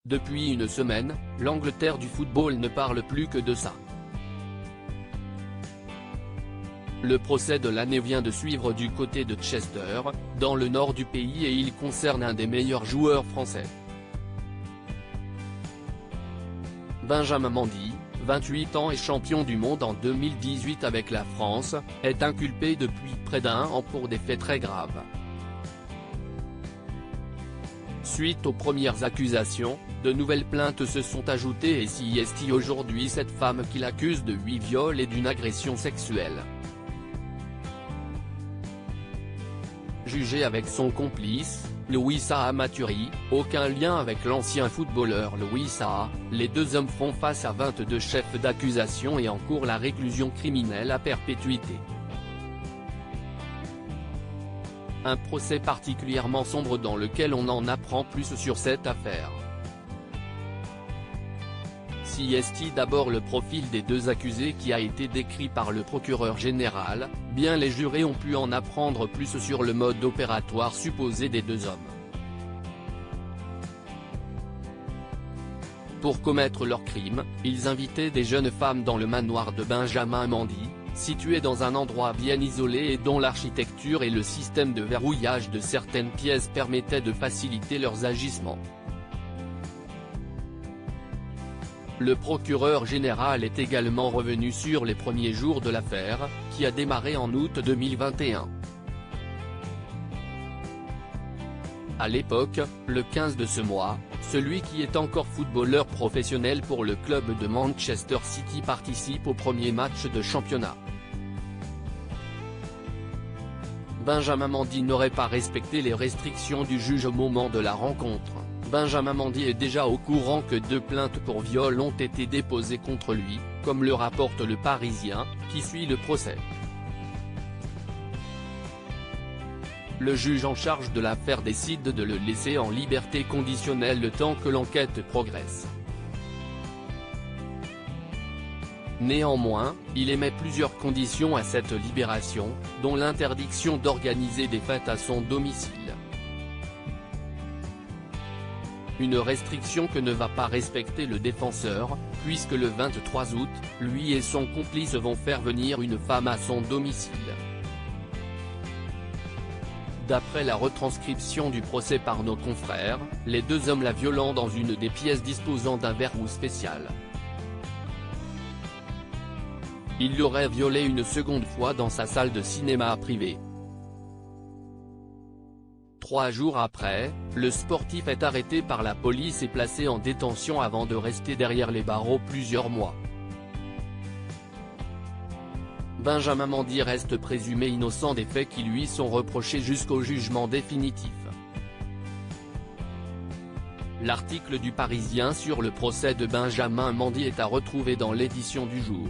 Depuis une semaine, l'Angleterre du football ne parle plus que de ça. Le procès de l'année vient de suivre du côté de Chester, dans le nord du pays, et il concerne un des meilleurs joueurs français. Benjamin Mendy, 28 ans et champion du monde en 2018 avec la France, est inculpé depuis près d'1 an pour des faits très graves. Suite aux premières accusations, de nouvelles plaintes se sont ajoutées et s'y est aujourd'hui cette femme qui l'accuse de 8 viols et d'une agression sexuelle. Jugé avec son complice, Louis Saha Maturi, aucun lien avec l'ancien footballeur Louis Saha, les deux hommes font face à 22 chefs d'accusation et encourent la réclusion criminelle à perpétuité. Un procès particulièrement sombre dans lequel on en apprend plus sur cette affaire. Si d'abord le profil des deux accusés qui a été décrit par le procureur général, bien les jurés ont pu en apprendre plus sur le mode opératoire supposé des deux hommes. Pour commettre leur crime, ils invitaient des jeunes femmes dans le manoir de Benjamin Mendy, situé dans un endroit bien isolé et dont l'architecture et le système de verrouillage de certaines pièces permettaient de faciliter leurs agissements. Le procureur général est également revenu sur les premiers jours de l'affaire, qui a démarré en août 2021. À l'époque, le 15 de ce mois, celui qui est encore footballeur professionnel pour le club de Manchester City participe au premier match de championnat. Benjamin Mendy n'aurait pas respecté les restrictions du juge au moment de la rencontre. Benjamin Mendy est déjà au courant que 2 plaintes pour viol ont été déposées contre lui, comme le rapporte Le Parisien, qui suit le procès. Le juge en charge de l'affaire décide de le laisser en liberté conditionnelle le temps que l'enquête progresse. Néanmoins, il émet plusieurs conditions à cette libération, dont l'interdiction d'organiser des fêtes à son domicile. Une restriction que ne va pas respecter le défenseur, puisque le 23 août, lui et son complice vont faire venir une femme à son domicile. D'après la retranscription du procès par nos confrères, les deux hommes la violant dans une des pièces disposant d'un verrou spécial. Il l'aurait violée une seconde fois dans sa salle de cinéma privée. 3 jours après, le sportif est arrêté par la police et placé en détention avant de rester derrière les barreaux plusieurs mois. Benjamin Mendy reste présumé innocent des faits qui lui sont reprochés jusqu'au jugement définitif. L'article du Parisien sur le procès de Benjamin Mendy est à retrouver dans l'édition du jour.